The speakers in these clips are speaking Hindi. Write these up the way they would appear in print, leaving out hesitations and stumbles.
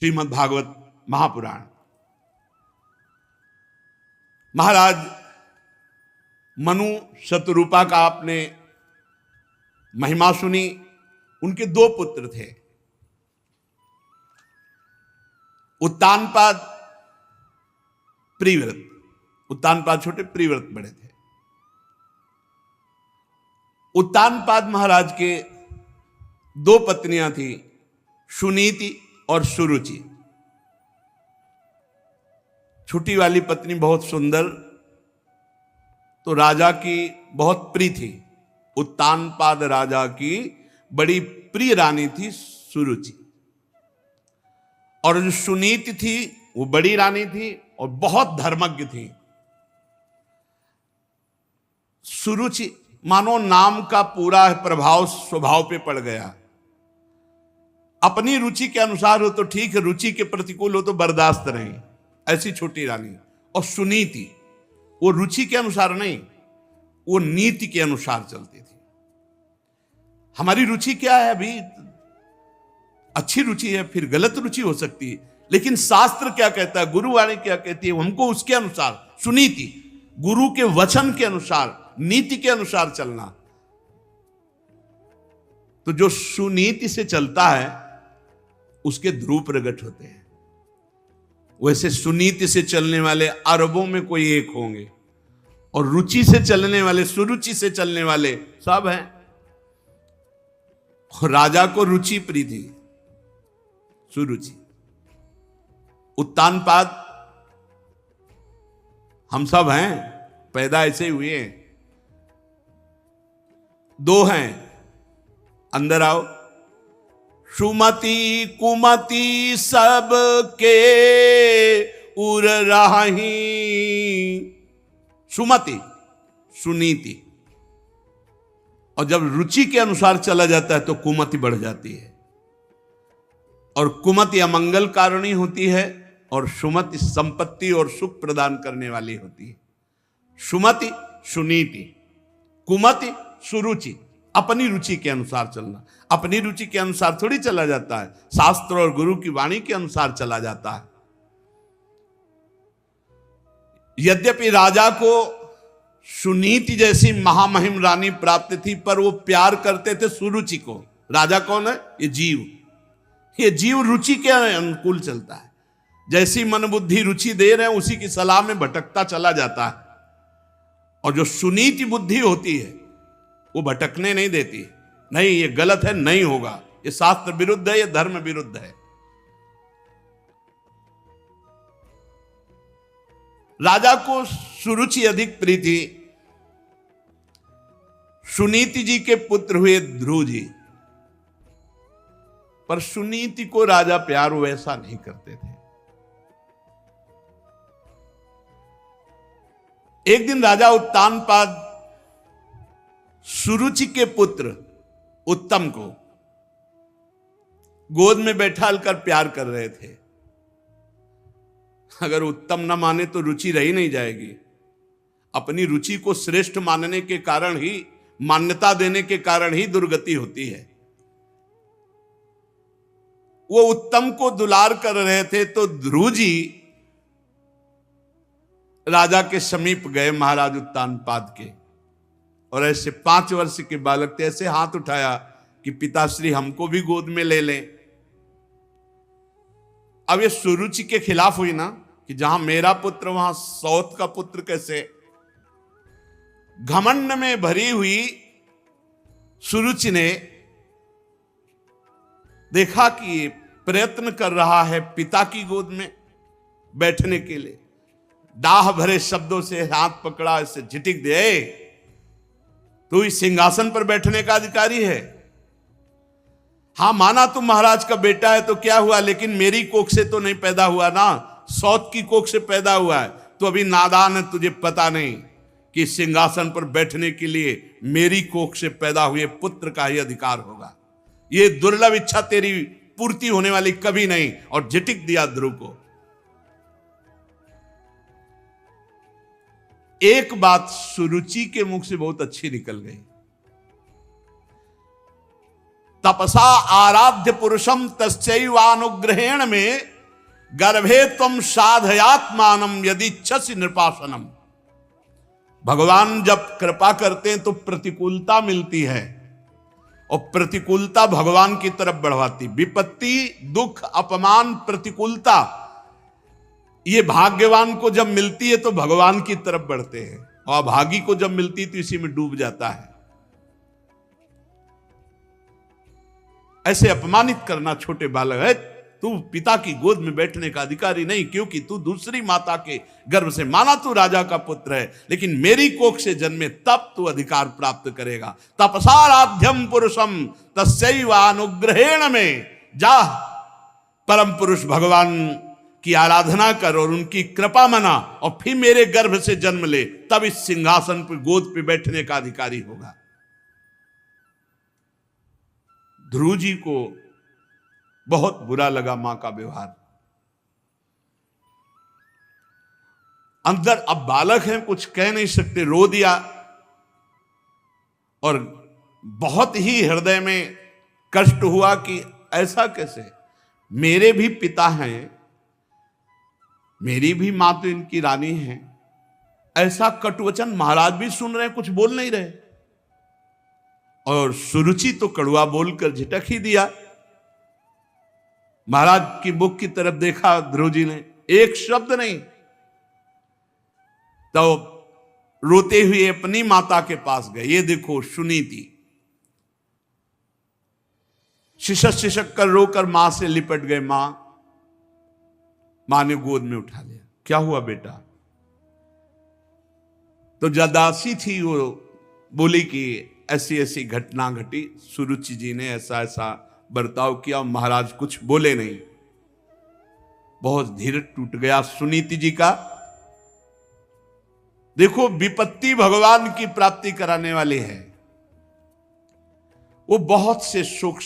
श्रीमद् भागवत महापुराण। महाराज मनु शतरूपा का आपने महिमा सुनी। उनके दो पुत्र थे, उत्तानपाद, प्रिव्रत। उत्तानपाद छोटे, प्रिव्रत बड़े थे। उत्तानपाद महाराज के दो पत्नियां थी, सुनीति और सुरुचि। छोटी वाली पत्नी बहुत सुंदर, तो राजा की बहुत प्रिय थी। उत्तानपाद राजा की बड़ी प्रिय रानी थी सुरुचि। और जो सुनीति थी वो बड़ी रानी थी और बहुत धर्मज्ञ थी। सुरुचि मानो नाम का पूरा प्रभाव स्वभाव पे पड़ गया। अपनी रुचि के अनुसार हो तो ठीक है, रुचि के प्रतिकूल हो तो बर्दाश्त नहीं, ऐसी छोटी रानी। और सुनीति वो रुचि के अनुसार नहीं, वो नीति के अनुसार चलती थी। हमारी रुचि क्या है? अभी अच्छी रुचि है, फिर गलत रुचि हो सकती है, लेकिन शास्त्र क्या कहता है, गुरुवाणी क्या कहती है, हमको उसके अनुसार सुनीति, गुरु के वचन के अनुसार, नीति के अनुसार चलना। तो जो सुनीति से चलता है उसके ध्रुव प्रकट होते हैं। वैसे सुनीति से चलने वाले अरबों में कोई एक होंगे, और रुचि से चलने वाले, सुरुचि से चलने वाले सब हैं। राजा को रुचि प्रिय थी, सुरुचि। उत्तानपाद हम सब हैं, पैदा ऐसे हुए हैं। दो हैं, अंदर आओ। सुमति कुमति सब के उर राही। सुमति सुनीति, और जब रुचि के अनुसार चला जाता है तो कुमति बढ़ जाती है, और कुमति अमंगल कारणीय होती है, और सुमति संपत्ति और सुख प्रदान करने वाली होती है। सुमति सुनीति, कुमति सुरुचि। अपनी रुचि के अनुसार चलना, अपनी रुचि के अनुसार थोड़ी चला जाता है, शास्त्र और गुरु की वाणी के अनुसार चला जाता है। यद्यपि राजा को सुनीति जैसी महामहिम रानी प्राप्त थी, पर वो प्यार करते थे सुरुचि को। राजा कौन है? ये जीव। ये जीव रुचि के अनुकूल चलता है। जैसी मन बुद्धि रुचि दे रहे हैं उसी की सलाह में भटकता चला जाता है। और जो सुनीति बुद्धि होती है वो भटकने नहीं देती। नहीं, ये गलत है, नहीं होगा, ये शास्त्र विरुद्ध है, ये धर्म विरुद्ध है। राजा को सुरुचि अधिक प्रिय थी। सुनीति जी के पुत्र हुए ध्रुव जी, पर सुनीति को राजा प्यार वैसा नहीं करते थे। एक दिन राजा उत्तानपाद सुरुचि के पुत्र उत्तम को गोद में बैठाकर प्यार कर रहे थे। अगर उत्तम न माने तो रुचि रही नहीं जाएगी। अपनी रुचि को श्रेष्ठ मानने के कारण ही, मान्यता देने के कारण ही दुर्गति होती है। वो उत्तम को दुलार कर रहे थे, तो ध्रुव जी राजा के समीप गए, महाराज उत्तानपाद के, और ऐसे 5 वर्ष के बालक थे, ऐसे हाथ उठाया कि पिताश्री हमको भी गोद में ले लें। अब ये सुरुचि के खिलाफ हुई ना, कि जहां मेरा पुत्र वहां सौत का पुत्र कैसे। घमंड में भरी हुई सुरुचि ने देखा कि ये प्रयत्न कर रहा है पिता की गोद में बैठने के लिए। दाह भरे शब्दों से हाथ पकड़ा, ऐसे झिटिक दे, तू इस सिंहासन पर बैठने का अधिकारी है। हां, माना तू महाराज का बेटा है तो क्या हुआ, लेकिन मेरी कोख से तो नहीं पैदा हुआ ना, सौत की कोख से पैदा हुआ है। तो अभी नादान है, तुझे पता नहीं कि सिंहासन पर बैठने के लिए मेरी कोख से पैदा हुए पुत्र का ही अधिकार होगा। ये दुर्लभ इच्छा तेरी पूर्ति होने वाली कभी नहीं। और झिटिक दिया ध्रुव को। एक बात सुरुचि के मुख से बहुत अच्छी निकल गई। तपसा आराध्य पुरुषम तस्यैवानुग्रहेण में गर्भे त्वं साधयात्मानम यदिच्छसि नृपासनम। भगवान जब कृपा करते हैं तो प्रतिकूलता मिलती है, और प्रतिकूलता भगवान की तरफ बढ़वाती। विपत्ति, दुख, अपमान, प्रतिकूलता, ये भाग्यवान को जब मिलती है तो भगवान की तरफ बढ़ते हैं, और अभागी को जब मिलती है तो इसी में डूब जाता है। ऐसे अपमानित करना छोटे बालक है, तू पिता की गोद में बैठने का अधिकारी नहीं, क्योंकि तू दूसरी माता के गर्भ से, माना तू राजा का पुत्र है, लेकिन मेरी कोख से जन्मे तब तू अधिकार प्राप्त करेगा। तपसाराध्यम पुरुषम तस्यैवानुग्रहेण में, जा परम पुरुष भगवान की आराधना कर और उनकी कृपा मना, और फिर मेरे गर्भ से जन्म ले, तब इस सिंहासन पर गोद पे बैठने का अधिकारी होगा। ध्रुव जी को बहुत बुरा लगा मां का व्यवहार। अंदर अब बालक हैं, कुछ कह नहीं सकते, रो दिया, और बहुत ही हृदय में कष्ट हुआ कि ऐसा कैसे, मेरे भी पिता हैं, मेरी भी मां तो इनकी रानी है, ऐसा कटुवचन महाराज भी सुन रहे हैं, कुछ बोल नहीं रहे। और सुरुचि तो कड़वा बोलकर झिटक ही दिया। महाराज की मुख की तरफ देखा ध्रुव जी ने, एक शब्द नहीं। तो रोते हुए अपनी माता के पास गए। ये देखो सुनीति, शिशक कर रोकर मां से लिपट गए। मां ने गोद में उठा लिया। क्या हुआ बेटा? तो जदासी थी, वो बोली कि ऐसी ऐसी घटना घटी, सुरुचि जी ने ऐसा ऐसा बर्ताव किया। महाराज कुछ बोले नहीं। बहुत धीरज टूट गया सुनीति जी का। देखो, विपत्ति भगवान की प्राप्ति कराने वाली है। वो बहुत से शोक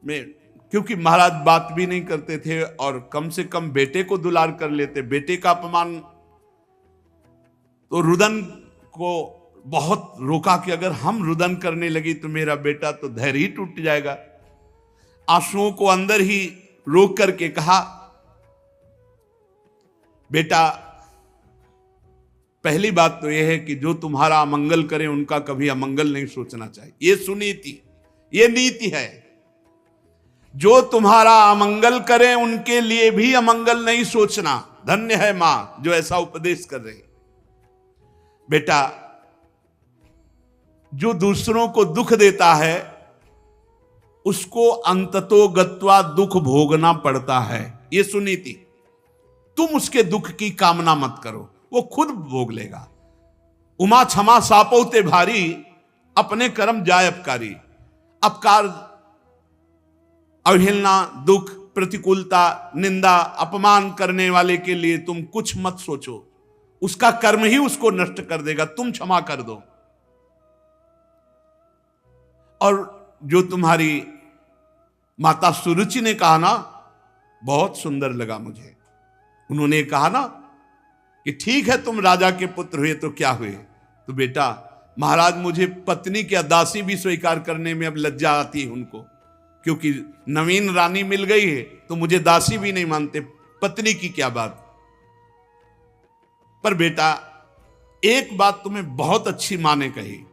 में, क्योंकि महाराज बात भी नहीं करते थे और कम से कम बेटे को दुलार कर लेते। बेटे का अपमान तो रुदन को बहुत रोका कि अगर हम रुदन करने लगी तो मेरा बेटा तो धैर्य ही टूट जाएगा। आंसुओं को अंदर ही रोक करके कहा, बेटा पहली बात तो यह है कि जो तुम्हारा अमंगल करे उनका कभी अमंगल नहीं सोचना चाहिए। ये सुनीति, ये नीति है। जो तुम्हारा अमंगल करे उनके लिए भी अमंगल नहीं सोचना। धन्य है मां जो ऐसा उपदेश कर रही। बेटा, जो दूसरों को दुख देता है उसको अंततो गत्वा दुख भोगना पड़ता है। ये सुनीति। तुम उसके दुख की कामना मत करो, वो खुद भोग लेगा। उमा क्षमा सापौते भारी, अपने कर्म जाय अपकारी। अपकार, अवहेलना, दुख, प्रतिकूलता, निंदा, अपमान करने वाले के लिए तुम कुछ मत सोचो। उसका कर्म ही उसको नष्ट कर देगा। तुम क्षमा कर दो। और जो तुम्हारी माता सुरुचि ने कहा ना, बहुत सुंदर लगा मुझे। उन्होंने कहा ना कि ठीक है तुम राजा के पुत्र हुए तो क्या हुए, तो बेटा महाराज मुझे पत्नी की दासी भी स्वीकार करने में अब लज्जा आती है उनको, क्योंकि नवीन रानी मिल गई है तो मुझे दासी भी नहीं मानते, पत्नी की क्या बात। पर बेटा एक बात तुम्हें बहुत अच्छी मां ने कही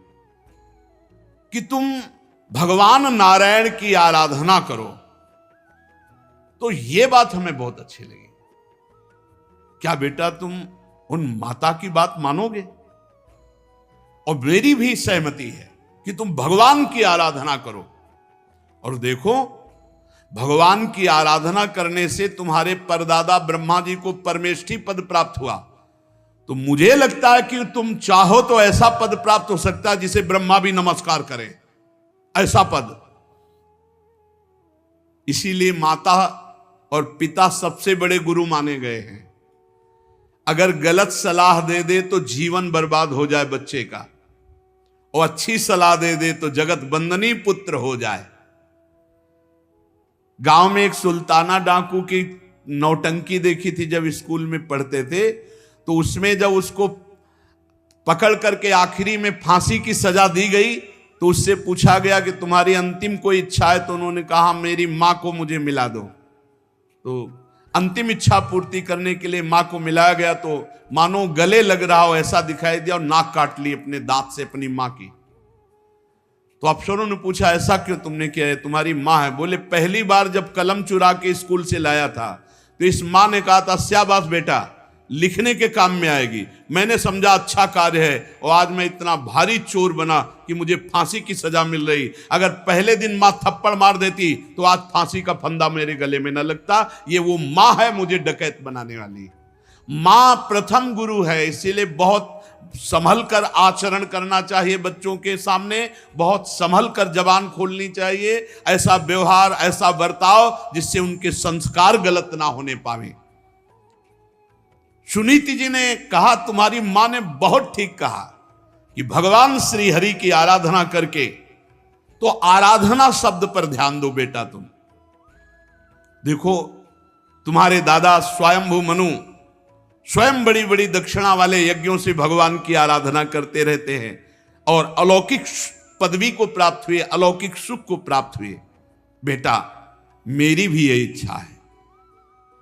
कि तुम भगवान नारायण की आराधना करो। तो यह बात हमें बहुत अच्छी लगी। क्या बेटा तुम उन माता की बात मानोगे? और मेरी भी सहमति है कि तुम भगवान की आराधना करो। और देखो, भगवान की आराधना करने से तुम्हारे परदादा ब्रह्मा जी को परमेष्ठी पद प्राप्त हुआ। तो मुझे लगता है कि तुम चाहो तो ऐसा पद प्राप्त हो सकता है जिसे ब्रह्मा भी नमस्कार करें, ऐसा पद। इसीलिए माता और पिता सबसे बड़े गुरु माने गए हैं। अगर गलत सलाह दे दे तो जीवन बर्बाद हो जाए बच्चे का, और अच्छी सलाह दे दे तो जगत बंदनी पुत्र हो जाए। गांव में एक सुल्ताना डाकू की नौटंकी देखी थी जब स्कूल में पढ़ते थे। तो उसमें जब उसको पकड़ करके आखिरी में फांसी की सजा दी गई तो उससे पूछा गया कि तुम्हारी अंतिम कोई इच्छा है, तो उन्होंने कहा मेरी माँ को मुझे मिला दो। तो अंतिम इच्छा पूर्ति करने के लिए माँ को मिलाया गया, तो मानो गले लग रहा हो ऐसा दिखाई दिया और नाक काट ली अपने दांत से अपनी माँ की। तो अफसरों ने पूछा ऐसा क्यों तुमने किया है, तुम्हारी माँ है। बोले पहली बार जब कलम चुरा के स्कूल से लाया था तो इस माँ ने कहा था शाबाश बेटा, लिखने के काम में आएगी। मैंने समझा अच्छा कार्य है, और आज मैं इतना भारी चोर बना कि मुझे फांसी की सजा मिल रही। अगर पहले दिन माँ थप्पड़ मार देती तो आज फांसी का फंदा मेरे गले में न लगता। ये वो माँ है मुझे डकैत बनाने वाली। माँ प्रथम गुरु है, इसीलिए बहुत संभल कर आचरण करना चाहिए बच्चों के सामने, बहुत संभल कर जबान खोलनी चाहिए, ऐसा व्यवहार ऐसा बर्ताव जिससे उनके संस्कार गलत ना होने पावे। सुनीति जी ने कहा, तुम्हारी मां ने बहुत ठीक कहा कि भगवान श्री हरि की आराधना करके, तो आराधना शब्द पर ध्यान दो बेटा। तुम देखो तुम्हारे दादा स्वयंभू मनु स्वयं बड़ी बड़ी दक्षिणा वाले यज्ञों से भगवान की आराधना करते रहते हैं और अलौकिक पदवी को प्राप्त हुए, अलौकिक सुख को प्राप्त हुए। बेटा मेरी भी यही इच्छा है।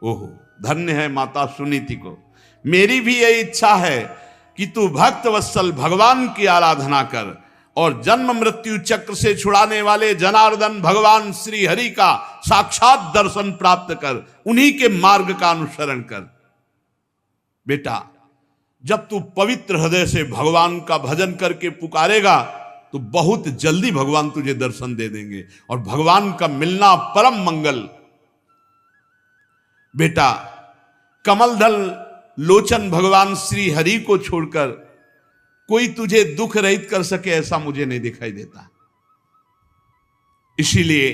ओहो धन्य है माता सुनीति को। मेरी भी यही इच्छा है कि तू भक्त वत्सल भगवान की आराधना कर और जन्म मृत्यु चक्र से छुड़ाने वाले जनार्दन भगवान श्री हरि का साक्षात दर्शन प्राप्त कर, उन्हीं के मार्ग का अनुसरण कर। बेटा जब तू पवित्र हृदय से भगवान का भजन करके पुकारेगा तो बहुत जल्दी भगवान तुझे दर्शन दे देंगे, और भगवान का मिलना परम मंगल। बेटा कमलदल लोचन भगवान श्री हरि को छोड़कर कोई तुझे दुख रहित कर सके ऐसा मुझे नहीं दिखाई देता। इसीलिए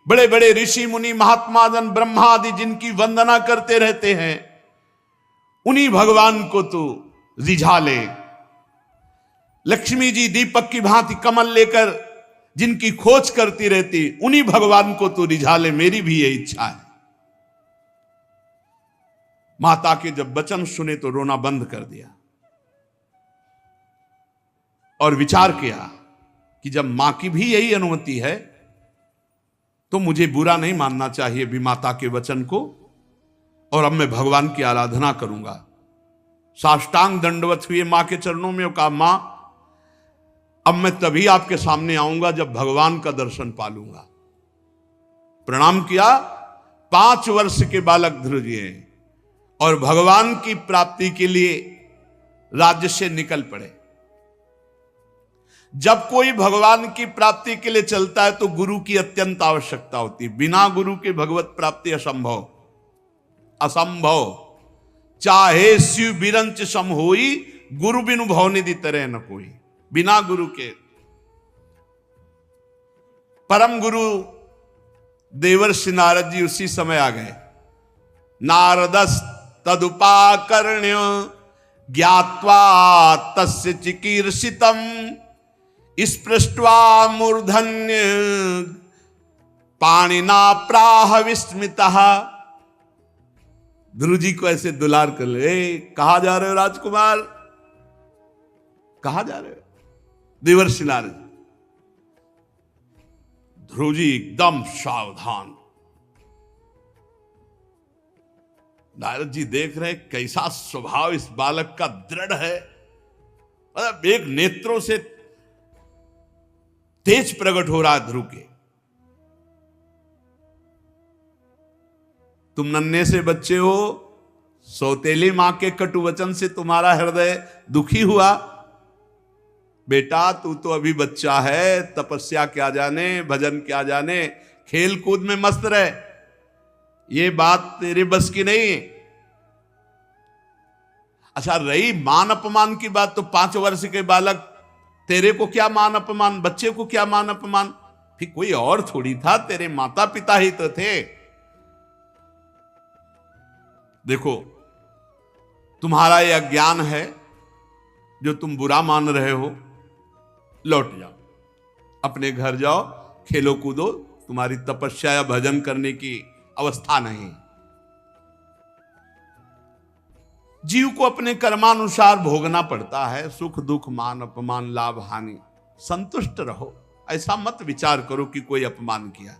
बड़े बड़े ऋषि मुनि महात्मा जन ब्रह्मा आदि जिनकी वंदना करते रहते हैं, उन्हीं भगवान को तू रिझा ले। लक्ष्मी जी दीपक की भांति कमल लेकर जिनकी खोज करती रहती, उन्हीं भगवान को तू रिझा ले। मेरी भी यही इच्छा है। माता के जब वचन सुने तो रोना बंद कर दिया और विचार किया कि जब मां की भी यही अनुमति है तो मुझे बुरा नहीं मानना चाहिए भी माता के वचन को, और अब मैं भगवान की आराधना करूंगा। साष्टांग दंडवत हुए मां के चरणों में और कहा, मां अब मैं तभी आपके सामने आऊंगा जब भगवान का दर्शन पालूंगा। प्रणाम किया। 5 वर्ष के बालक ध्रुव जी हैं और भगवान की प्राप्ति के लिए राज्य से निकल पड़े। जब कोई भगवान की प्राप्ति के लिए चलता है तो गुरु की अत्यंत आवश्यकता होती है। बिना गुरु के भगवत प्राप्ति असंभव, असंभव। चाहे शिव बिरंच सम होई, गुरु बिनु भवनिधि तरह न कोई। बिना गुरु के परम गुरु देवर्षि नारद जी उसी समय आ गए। नारदस तदुपाकर्ण्य ज्ञात्वा तस्य चिकीर्षितम स्पृष्ट्वा मूर्धन्य पाणिना प्राह विस्मितः। ध्रुव जी को ऐसे दुलार कर ले, कहा जा रहे हो राजकुमार, कहा जा रहे हो? देवर्षि नारद। ध्रुव जी एकदम सावधान। नारद जी देख रहे कैसा स्वभाव इस बालक का दृढ़ है, मतलब एक नेत्रों से तेज प्रकट हो रहा है ध्रुव के। तुम नन्हे से बच्चे हो, सौतेली मां के कटु वचन से तुम्हारा हृदय दुखी हुआ। बेटा तू तो अभी बच्चा है, तपस्या क्या जाने, भजन क्या जाने, खेल कूद में मस्त रहे, ये बात तेरे बस की नहीं। अच्छा रही मान अपमान की बात, तो 5 वर्ष के बालक, तेरे को क्या मान अपमान, बच्चे को क्या मान अपमान, फिर कोई और थोड़ी था, तेरे माता पिता ही तो थे। देखो तुम्हारा यह अज्ञान है जो तुम बुरा मान रहे हो, लौट जाओ, अपने घर जाओ, खेलो कूदो, तुम्हारी तपस्या या भजन करने की अवस्था नहीं। जीव को अपने कर्मानुसार भोगना पड़ता है, सुख दुख मान अपमान लाभ हानि। संतुष्ट रहो, ऐसा मत विचार करो कि कोई अपमान किया।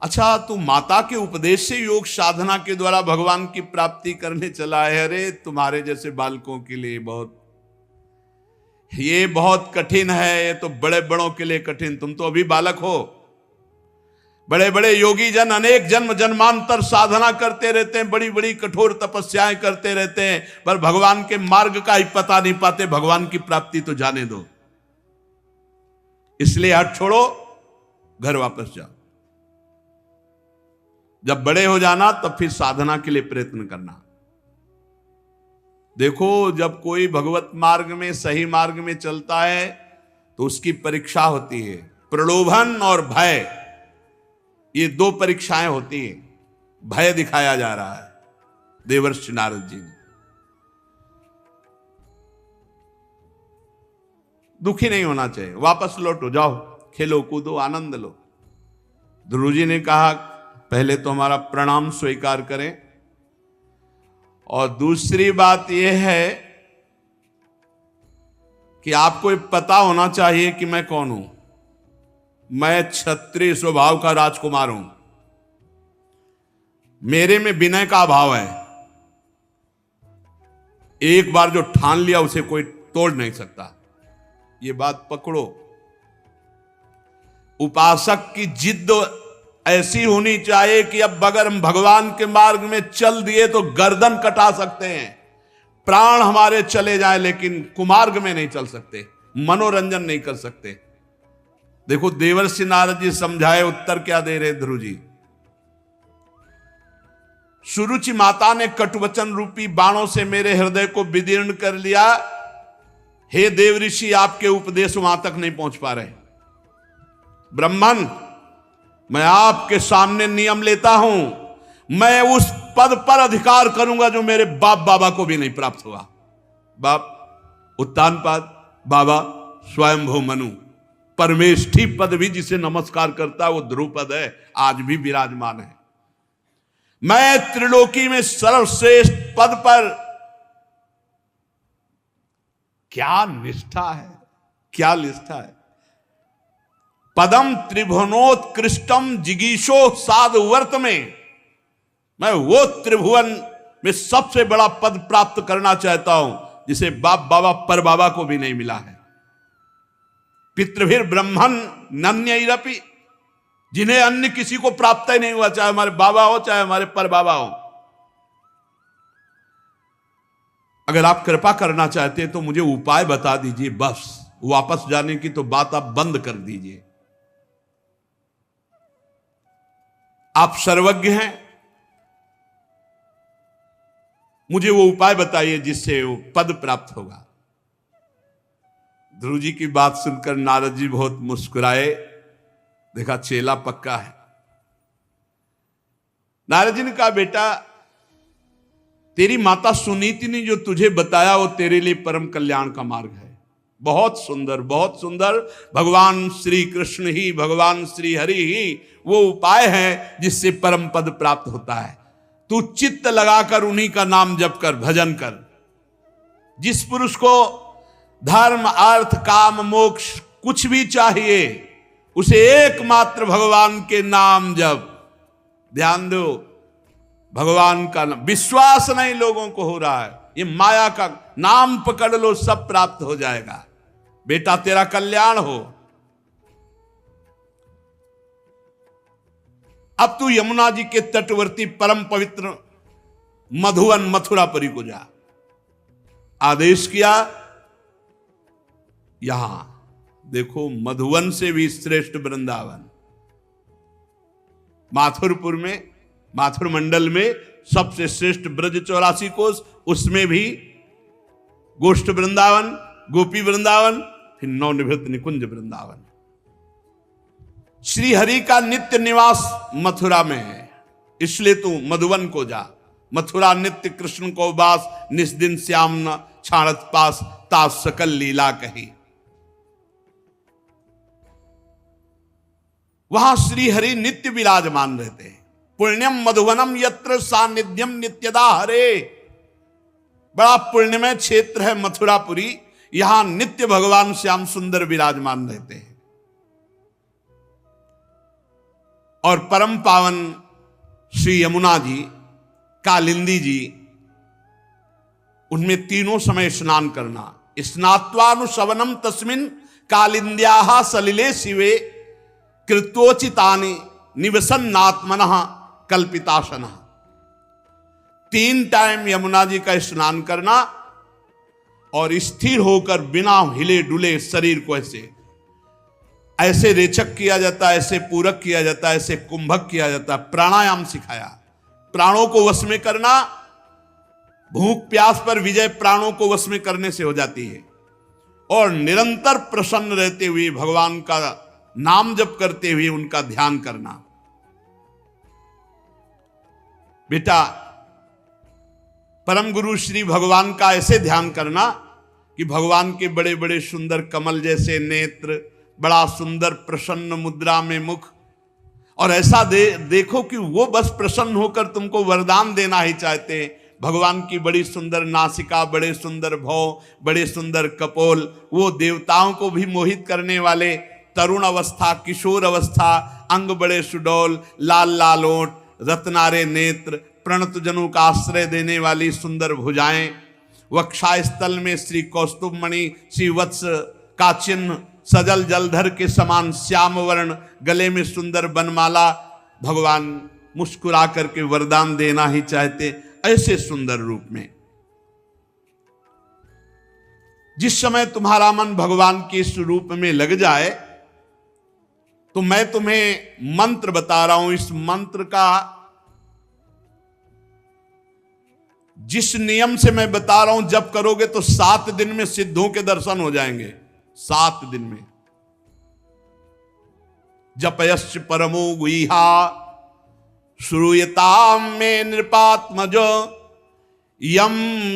अच्छा, तू माता के उपदेश से योग साधना के द्वारा भगवान की प्राप्ति करने चला है। अरे तुम्हारे जैसे बालकों के लिए ये बहुत कठिन है। ये तो बड़े बड़ों के लिए कठिन, तुम तो अभी बालक हो। बड़े बड़े योगी जन अनेक जन्म जन्मांतर साधना करते रहते हैं, बड़ी बड़ी कठोर तपस्याएं करते रहते हैं, पर भगवान के मार्ग का ही पता नहीं पाते। भगवान की प्राप्ति तो जाने दो। इसलिए हट छोड़ो, घर वापस जाओ। जब बड़े हो जाना तब फिर साधना के लिए प्रयत्न करना। देखो, जब कोई भगवत मार्ग में, सही मार्ग में चलता है तो उसकी परीक्षा होती है। प्रलोभन और भय, ये दो परीक्षाएं होती हैं। भय दिखाया जा रहा है देवर्षि नारद जी ने। दुखी नहीं होना चाहिए, वापस लौटो, जाओ, खेलो कूदो, आनंद लो। ध्रुव जी ने कहा पहले तो हमारा प्रणाम स्वीकार करें, और दूसरी बात यह है कि आपको ये पता होना चाहिए कि मैं कौन हूं। मैं क्षत्रिय स्वभाव का राजकुमार हूं। मेरे में विनय का अभाव है। एक बार जो ठान लिया उसे कोई तोड़ नहीं सकता। ये बात पकड़ो। उपासक की जिद ऐसी होनी चाहिए कि अब अगर हम भगवान के मार्ग में चल दिए तो गर्दन कटा सकते हैं, प्राण हमारे चले जाए, लेकिन कुमार्ग में नहीं चल सकते, मनोरंजन नहीं कर सकते। देखो देवर्षि नारद जी समझाए, उत्तर क्या दे रहे ध्रुव जी। सुरुचि माता ने कटुवचन रूपी बाणों से मेरे हृदय को विदीर्ण कर लिया। हे देवऋषि, आपके उपदेश वहां तक नहीं पहुंच पा रहे। ब्राह्मण, मैं आपके सामने नियम लेता हूं, मैं उस पद पर अधिकार करूंगा जो मेरे बाप बाबा को भी नहीं प्राप्त हुआ। बाप उत्तानपाद, बाबा स्वयंभू मनु, परमेष्ठी पद भी जिसे नमस्कार करता है वो ध्रुपद है, आज भी विराजमान है। मैं त्रिलोकी में सर्वश्रेष्ठ पद पर, क्या निष्ठा है, क्या निष्ठा है। पदम त्रिभुवनोत्कृष्टम जिगीषो साधुवर्त में, मैं वो त्रिभुवन में सबसे बड़ा पद प्राप्त करना चाहता हूं जिसे बाप बाबा पर बाबा को भी नहीं मिला है। पितृभिर ब्रह्मन नन्यैरपि, जिन्हें अन्य किसी को प्राप्त ही नहीं हुआ, चाहे हमारे बाबा हो चाहे हमारे पर बाबा हो। अगर आप कृपा करना चाहते हैं तो मुझे उपाय बता दीजिए, बस वापस जाने की तो बात आप बंद कर दीजिए। आप सर्वज्ञ हैं, मुझे वो उपाय बताइए जिससे वो पद प्राप्त होगा। ध्रुव जी की बात सुनकर नारद जी बहुत मुस्कुराए। देखा चेला पक्का है। नारद जी ने कहा, बेटा तेरी माता सुनीति ने जो तुझे बताया वो तेरे लिए परम कल्याण का मार्ग है। बहुत सुंदर, बहुत सुंदर। भगवान श्री कृष्ण ही, भगवान श्री हरि ही वो उपाय है जिससे परम पद प्राप्त होता है। तू चित्त लगाकर उन्हीं का नाम जप कर, भजन कर। जिस पुरुष को धर्म, अर्थ, काम, मोक्ष कुछ भी चाहिए, उसे एकमात्र भगवान के नाम जप। ध्यान दो, भगवान का नाम। विश्वास नहीं लोगों को हो रहा है, ये माया का नाम पकड़ लो, सब प्राप्त हो जाएगा। बेटा तेरा कल्याण हो। अब तू यमुना जी के तटवर्ती परम पवित्र मधुवन मथुरापुरी को जा। आदेश किया। यहां देखो, मधुवन से भी श्रेष्ठ वृंदावन, माथुरपुर में, माथुर मंडल में सबसे श्रेष्ठ ब्रज 84 कोस, उसमें भी गोष्ठ वृंदावन, गोपी वृंदावन, फिर नवनिवृत्त निकुंज वृंदावन। श्री हरि का नित्य निवास मथुरा में है, इसलिए तू मधुवन को जा। मथुरा नित्य कृष्ण को वास, निस्दिन श्याम न छाड़त पास, तास सकल लीला कही। वहां श्री हरि नित्य विराजमान रहते हैं। पुण्यम मधुवनम यत्र सानिध्यम नित्यदा हरे। बड़ा पुण्यमय क्षेत्र है मथुरापुरी। यहां नित्य भगवान श्याम सुंदर विराजमान रहते हैं। और परम पावन श्री यमुना जी, कालिंदी जी, उनमें तीनों समय स्नान करना। स्नात्वानुशवनम तस्मिन कालिंद्याः सलिले शिवे कृत्वोचितानि निवसन्नात्मनः कल्पितासनः। 3 टाइम यमुना जी का स्नान करना और स्थिर होकर बिना हिले डुले शरीर को ऐसे रेचक किया जाता है, ऐसे पूरक किया जाता है, ऐसे कुंभक किया जाता है। प्राणायाम सिखाया, प्राणों को वश में करना। भूख प्यास पर विजय प्राणों को वश में करने से हो जाती है। और निरंतर प्रसन्न रहते हुए भगवान का नाम जप करते हुए उनका ध्यान करना। बेटा, परम गुरु श्री भगवान का ऐसे ध्यान करना कि भगवान के बड़े बड़े सुंदर कमल जैसे नेत्र, बड़ा सुंदर प्रसन्न मुद्रा में मुख, और ऐसा देखो कि वो बस प्रसन्न होकर तुमको वरदान देना ही चाहते हैं। भगवान की बड़ी सुंदर नासिका, बड़े सुंदर भौं, बड़े सुंदर कपोल, वो देवताओं को भी मोहित करने वाले, तरुण अवस्था, किशोर अवस्था, अंग बड़े सुडौल, लाल लाल ओंठ, रत्नारे नेत्र, प्रणत जनों का आश्रय देने वाली सुंदर भुजाएं, वक्षास्थल में श्री कौस्तुभमणि, श्री वत्स का चिन्ह, सजल जलधर के समान श्याम वर्ण, गले में सुंदर बनमाला। भगवान मुस्कुरा करके वरदान देना ही चाहते ऐसे सुंदर रूप में। जिस समय तुम्हारा मन भगवान के इस रूप में लग जाए तो मैं तुम्हें मंत्र बता रहा हूं। इस मंत्र का जिस नियम से मैं बता रहा हूं, जब करोगे तो 7 दिन में सिद्धों के दर्शन हो जाएंगे। 7 दिन में। जपयश्च परमो गुहा श्रूयताम में नृपात्मज यम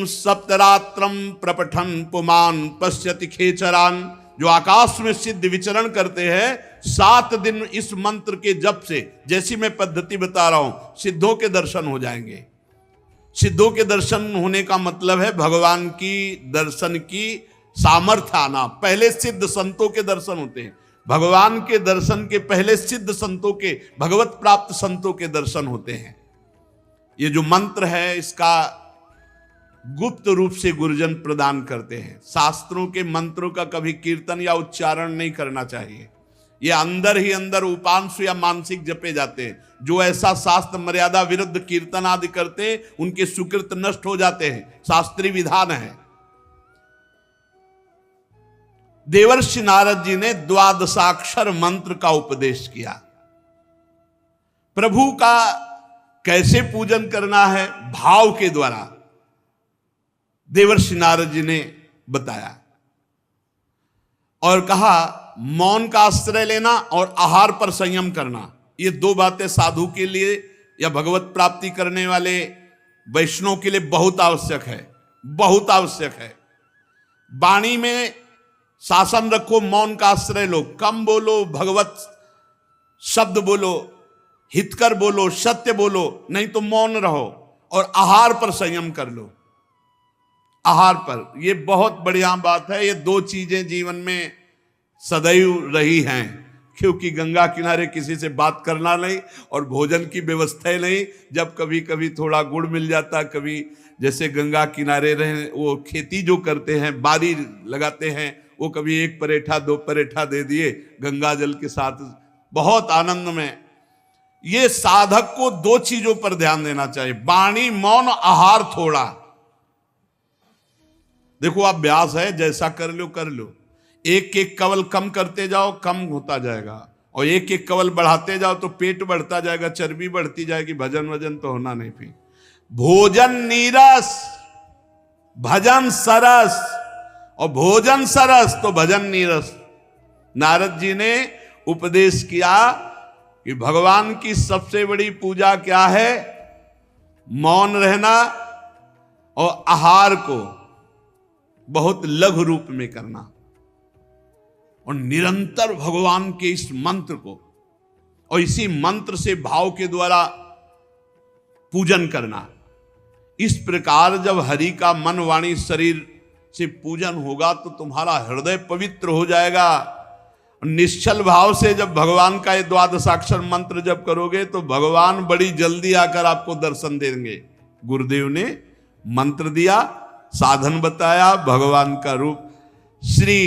सप्तरात्रम प्रपठन पुमान पश्यति खेचरान। जो आकाश में सिद्ध विचरण करते हैं, 7 दिन इस मंत्र के जप से, जैसी मैं पद्धति बता रहा हूं, सिद्धों के दर्शन हो जाएंगे। सिद्धों के दर्शन होने का मतलब है भगवान की दर्शन की सामर्थ्य आना। पहले सिद्ध संतों के दर्शन होते हैं। भगवान के दर्शन के पहले सिद्ध संतों के, भगवत प्राप्त संतों के दर्शन होते हैं। ये जो मंत्र है, इसका गुप्त रूप से गुरुजन प्रदान करते हैं। शास्त्रों के मंत्रों का कभी कीर्तन या उच्चारण नहीं करना चाहिए। ये अंदर ही अंदर उपांशु या मानसिक जपे जाते हैं। जो ऐसा शास्त्र मर्यादा विरुद्ध कीर्तन आदि करते हैं, उनके सुकृत नष्ट हो जाते हैं। शास्त्रीय विधान है। देवर्षि नारद जी ने 12 मंत्र का उपदेश किया। प्रभु का कैसे पूजन करना है, भाव के द्वारा देवर्षि नारद जी ने बताया और कहा मौन का आश्रय लेना और आहार पर संयम करना। ये 2 बातें साधु के लिए या भगवत प्राप्ति करने वाले वैष्णव के लिए बहुत आवश्यक है, बहुत आवश्यक है। वाणी में शासन रखो, मौन का आश्रय लो, कम बोलो, भगवत शब्द बोलो, हितकर बोलो, सत्य बोलो, नहीं तो मौन रहो। और आहार पर संयम कर लो। आहार पर, ये बहुत बढ़िया बात है। ये 2 चीजें जीवन में सदैव रही हैं, क्योंकि गंगा किनारे किसी से बात करना नहीं और भोजन की व्यवस्था नहीं। जब कभी कभी थोड़ा गुड़ मिल जाता, कभी जैसे गंगा किनारे रहे, वो खेती जो करते हैं, बारी लगाते हैं, वो कभी 1 परेठा 2 परेठा दे दिए गंगा जल के साथ, बहुत आनंद में। ये साधक को 2 चीजों पर ध्यान देना चाहिए, वाणी, मौन, आहार थोड़ा। देखो अभ्यास है, जैसा कर लो कर लो। एक एक कवल कम करते जाओ, कम होता जाएगा, और एक एक कवल बढ़ाते जाओ तो पेट बढ़ता जाएगा, चर्बी बढ़ती जाएगी, भजन वजन तो होना नहीं। फिर भोजन नीरस, भजन सरस, और भोजन सरस तो भजन नीरस। नारद जी ने उपदेश किया कि भगवान की सबसे बड़ी पूजा क्या है, मौन रहना और आहार को बहुत लघु रूप में करना, और निरंतर भगवान के इस मंत्र को और इसी मंत्र से भाव के द्वारा पूजन करना। इस प्रकार जब हरि का मन वाणी शरीर से पूजन होगा तो तुम्हारा हृदय पवित्र हो जाएगा। निश्चल भाव से जब भगवान का ये द्वादशाक्षर मंत्र जप करोगे तो भगवान बड़ी जल्दी आकर आपको दर्शन देंगे। गुरुदेव ने मंत्र दिया, साधन बताया, भगवान का रूप। श्री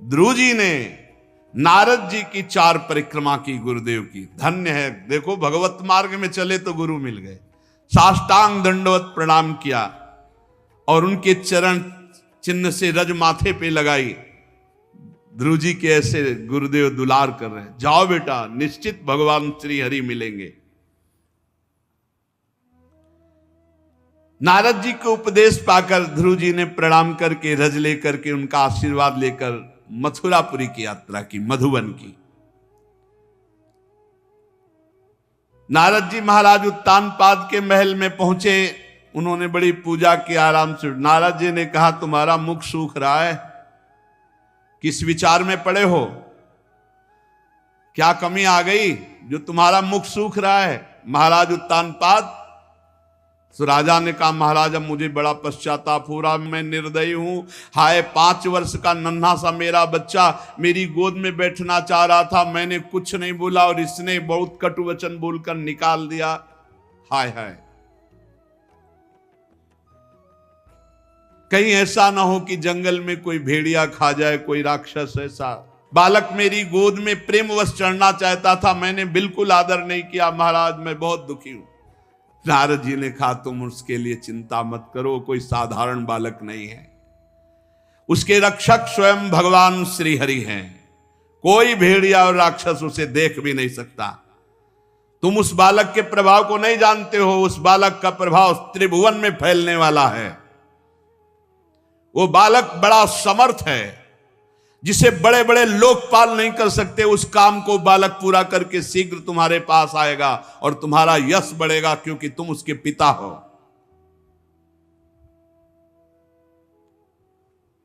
ध्रुव जी ने नारद जी की 4 परिक्रमा की गुरुदेव की। धन्य है, देखो भगवत मार्ग में चले तो गुरु मिल गए। साष्टांग दंडवत प्रणाम किया और उनके चरण चिन्ह से रज माथे पे लगाई। ध्रुव जी के ऐसे गुरुदेव दुलार कर रहे हैं, जाओ बेटा, निश्चित भगवान श्री हरि मिलेंगे। नारद जी को उपदेश पाकर ध्रुव जी ने प्रणाम करके रज लेकर के उनका आशीर्वाद लेकर मथुरापुरी की यात्रा की, मधुबन की। नारद जी महाराज उत्तानपाद के महल में पहुंचे। उन्होंने बड़ी पूजा की, आराम से। नारद जी ने कहा, तुम्हारा मुख सूख रहा है, किस विचार में पड़े हो? क्या कमी आ गई जो तुम्हारा मुख सूख रहा है? महाराज उत्तानपाद। तो राजा ने कहा, महाराज अब मुझे बड़ा पश्चाताप हो रहा, मैं निर्दयी हूं। हाय, 5 वर्ष का नन्हा सा मेरा बच्चा मेरी गोद में बैठना चाह रहा था, मैंने कुछ नहीं बोला और इसने बहुत कटु वचन बोलकर निकाल दिया। हाय हाय, कहीं ऐसा ना हो कि जंगल में कोई भेड़िया खा जाए, कोई राक्षस ऐसा। बालक मेरी गोद में प्रेमवश चढ़ना चाहता था, मैंने बिल्कुल आदर नहीं किया। महाराज मैं बहुत दुखी हूं। नारद जी ने कहा, तुम उसके लिए चिंता मत करो, कोई साधारण बालक नहीं है। उसके रक्षक स्वयं भगवान श्री हरि हैं। कोई भेड़िया और राक्षस उसे देख भी नहीं सकता। तुम उस बालक के प्रभाव को नहीं जानते हो। उस बालक का प्रभाव त्रिभुवन में फैलने वाला है। वो बालक बड़ा समर्थ है, जिसे बड़े बड़े लोकपाल नहीं कर सकते। उस काम को बालक पूरा करके शीघ्र तुम्हारे पास आएगा और तुम्हारा यश बढ़ेगा, क्योंकि तुम उसके पिता हो।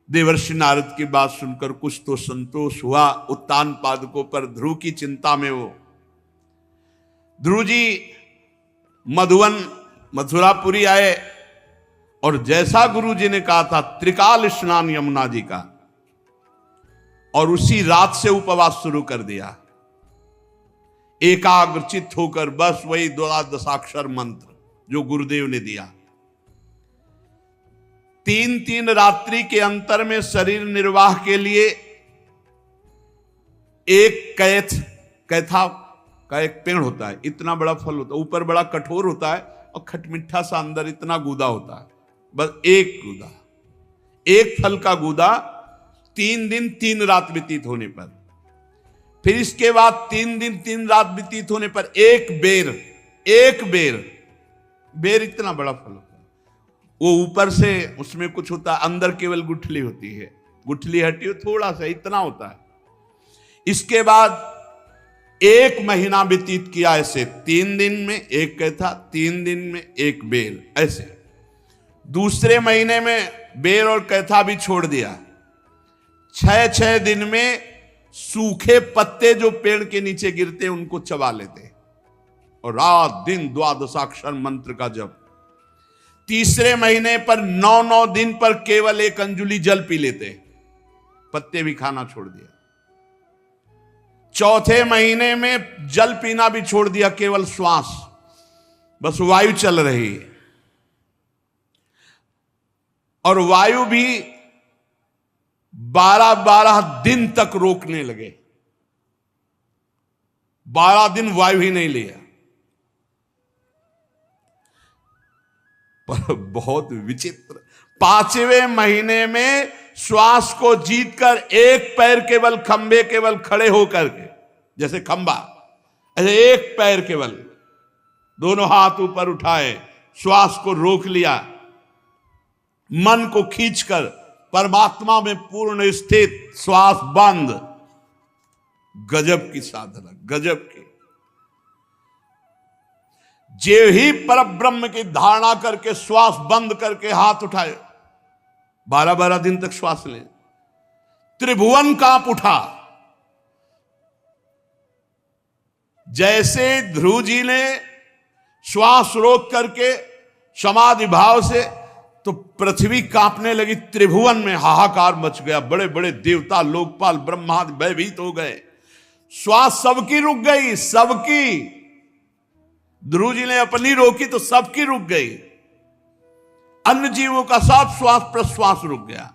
देवर्षि नारद की बात सुनकर कुछ तो संतोष हुआ उत्तानपादकों पर। ध्रुव की चिंता में वो ध्रुव जी मधुवन मथुरापुरी आए और जैसा गुरु जी ने कहा था, त्रिकाल स्नान यमुना जी का, और उसी रात से उपवास शुरू कर दिया। एकाग्रचित होकर बस वही द्वादशाक्षर मंत्र जो गुरुदेव ने दिया। 3 रात्रि के अंतर में शरीर निर्वाह के लिए एक कैथा का एक पेड़ होता है, इतना बड़ा फल होता है, ऊपर बड़ा कठोर होता है और खटमिठा सा अंदर इतना गूदा होता है। बस एक गूदा, एक फल का गूदा 3 दिन 3 रात व्यतीत होने पर, फिर इसके बाद 3 दिन 3 रात व्यतीत होने पर एक बेर इतना बड़ा फल होता है। वो ऊपर से उसमें कुछ होता है, अंदर केवल गुठली होती है, गुठली हटी हो थोड़ा सा, इतना होता है। इसके बाद 1 महीना व्यतीत किया ऐसे, 3 दिन में एक कैथा, 3 दिन में एक बेर, ऐसे। दूसरे महीने में बेर और कैथा भी छोड़ दिया। 6 दिन में सूखे पत्ते जो पेड़ के नीचे गिरते उनको चबा लेते और रात दिन द्वादशाक्षर मंत्र का जप। तीसरे महीने पर 9 दिन पर केवल 1 अंजुली जल पी लेते, पत्ते भी खाना छोड़ दिया। चौथे महीने में जल पीना भी छोड़ दिया, केवल श्वास, बस वायु चल रही है। और वायु भी 12 दिन तक रोकने लगे। 12 दिन वायु ही नहीं लिया। पर बहुत विचित्र, 5वें महीने में श्वास को जीतकर एक पैर केवल खंबे केवल खड़े होकर के, जैसे खंबा, ऐसे एक पैर केवल, दोनों हाथ ऊपर उठाए, श्वास को रोक लिया, मन को खींचकर परमात्मा में पूर्ण स्थित, श्वास बंद। गजब की साधना, गजब की। जे ही पर ब्रह्म की धारणा करके श्वास बंद करके हाथ उठाए, 12 दिन तक श्वास ले, त्रिभुवन कांप उठा। जैसे ध्रुव जी ने श्वास रोक करके समाधि भाव से तो पृथ्वी कांपने लगी, त्रिभुवन में हाहाकार मच गया, बड़े बड़े देवता लोकपाल ब्रह्मादि भयभीत हो गए, श्वास सबकी रुक गई, सबकी। ध्रुव जी ने अपनी रोकी तो सबकी रुक गई, अन्य जीवों का सब श्वास प्रश्वास रुक गया।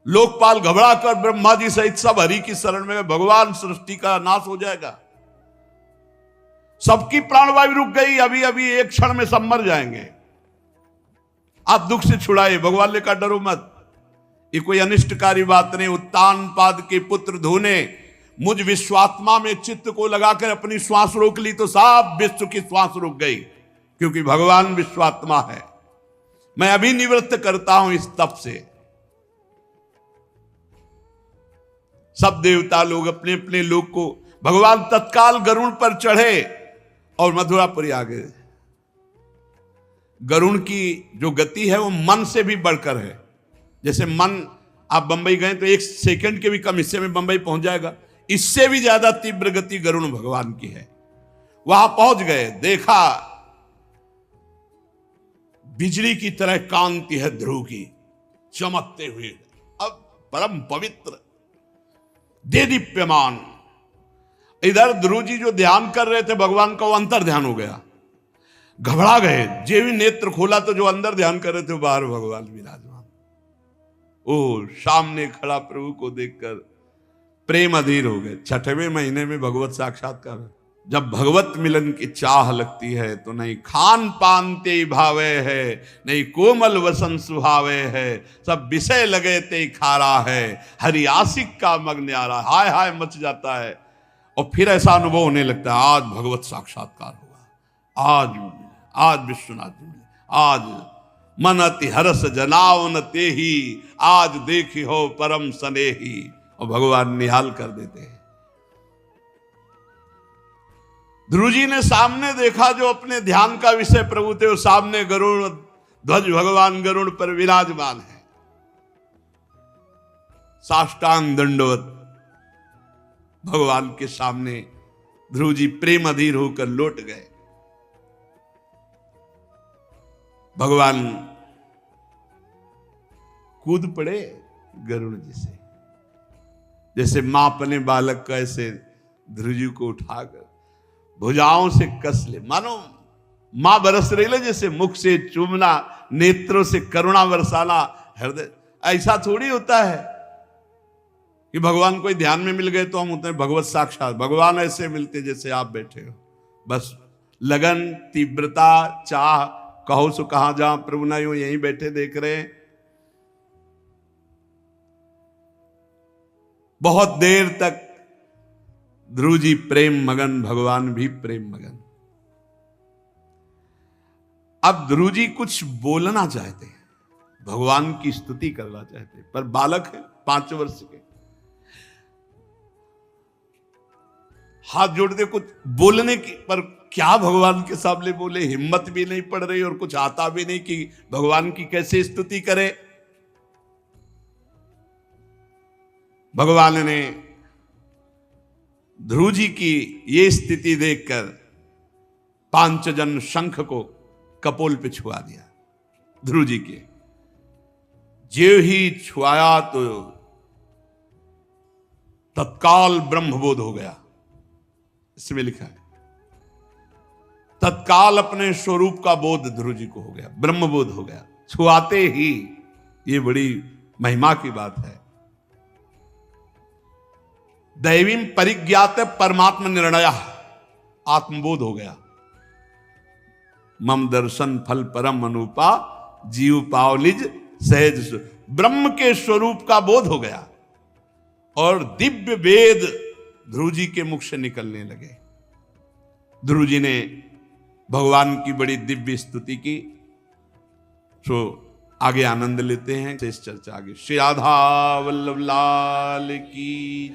लोकपाल घबरा कर ब्रह्मा जी सहित सब हरि की शरण में, भगवान सृष्टि का नाश हो जाएगा, सबकी प्राणवायु रुक गई, अभी अभी एक क्षण में सब मर जाएंगे, आप दुख से छुड़ाए। भगवान ने कहा डरो मत, ये कोई अनिष्टकारी बात नहीं। उत्तान पाद के पुत्र ध्रुव ने मुझ विश्वात्मा में चित्त को लगाकर अपनी श्वास रोक ली तो सब विश्व की श्वास रुक गई, क्योंकि भगवान विश्वात्मा है। मैं अभी निवृत्त करता हूं इस तप से। सब देवता लोग अपने अपने लोक को, भगवान तत्काल गरुड़ पर चढ़े और मथुरापुरी आ गए। गरुड़ की जो गति है वो मन से भी बढ़कर है। जैसे मन, आप बंबई गए तो एक सेकंड के भी कम हिस्से में बंबई पहुंच जाएगा, इससे भी ज्यादा तीव्र गति गरुड़ भगवान की है। वहां पहुंच गए, देखा बिजली की तरह कांति है ध्रुव की चमकते हुए, अब परम पवित्र देदीप्यमान। इधर ध्रुव जी जो ध्यान कर रहे थे भगवान का, वो अंतर ध्यान हो गया, घबरा गए। जे भी नेत्र खोला तो जो अंदर ध्यान कर रहे थे बाहर भगवान विराजमान। ओ सामने खड़ा प्रभु को देखकर प्रेम अधीर हो गए। छठवें महीने में भगवत साक्षात्कार। जब भगवत मिलन की चाह लगती है तो नहीं खान पान ते भावे है, नहीं कोमल वसन सुहावे है, सब विषय लगे ते खारा है, हरि आशिक का मग्न आरा, हाय हाय मच जाता है। और फिर ऐसा अनुभव होने लगता है आज भगवत साक्षात्कार हुआ, आज विश्वनाथ जी मिले, आज मन अति हरस जनावन ते ही, आज देखी हो परम स्नेही। और भगवान निहाल कर देते हैं। ध्रुव जी ने सामने देखा जो अपने ध्यान का विषय प्रभु थे, वो सामने गरुड़ ध्वज भगवान गरुड़ पर विराजमान है। साष्टांग दंडवत भगवान के सामने ध्रुव जी प्रेम अधीर होकर लौट गए। भगवान कूद पड़े गरुड़ जी से, जैसे मां अपने बालक का ऐसे ध्रुव जी को उठाकर भुजाओं से कस ले, मानो मां बरस रही ले, जैसे मुख से चूमना, नेत्रों से करुणा बरसाना, हृदय। ऐसा थोड़ी होता है कि भगवान कोई ध्यान में मिल गए तो हम होते हैं भगवत साक्षात। भगवान ऐसे मिलते जैसे आप बैठे हो, बस लगन, तीव्रता, चाह, कहो सो कहां जहां प्रभु ना हो, यहीं बैठे देख रहे हैं। बहुत देर तक ध्रुव जी प्रेम मगन, भगवान भी प्रेम मगन। अब ध्रुव जी कुछ बोलना चाहते हैं, भगवान की स्तुति करना चाहते हैं, पर बालक है 5 वर्ष के, हाथ जोड़ते कुछ बोलने की, पर क्या भगवान के सामने बोले, हिम्मत भी नहीं पड़ रही और कुछ आता भी नहीं कि भगवान की कैसे स्तुति करे। भगवान ने ध्रुव जी की ये स्थिति देखकर पांचजन शंख को कपोल पे छुआ दिया। ध्रुव जी के जो ही छुआया तो तत्काल ब्रह्मबोध हो गया। इसमें लिखा है तत्काल अपने स्वरूप का बोध ध्रुव जी को हो गया, ब्रह्मबोध हो गया छुआते ही। ये बड़ी महिमा की बात है। दैवीम परिज्ञात परमात्मा निर्णय, आत्मबोध हो गया। मम दर्शन फल परम अनुपा, जीव पावलिज सहज, ब्रह्म के स्वरूप का बोध हो गया और दिव्य वेद ध्रुव जी के मुख से निकलने लगे। ध्रुव जी ने भगवान की बड़ी दिव्य स्तुति की। सो आगे आनंद लेते हैं, इस चर्चा आगे। श्री राधा वल्लभ लाल की।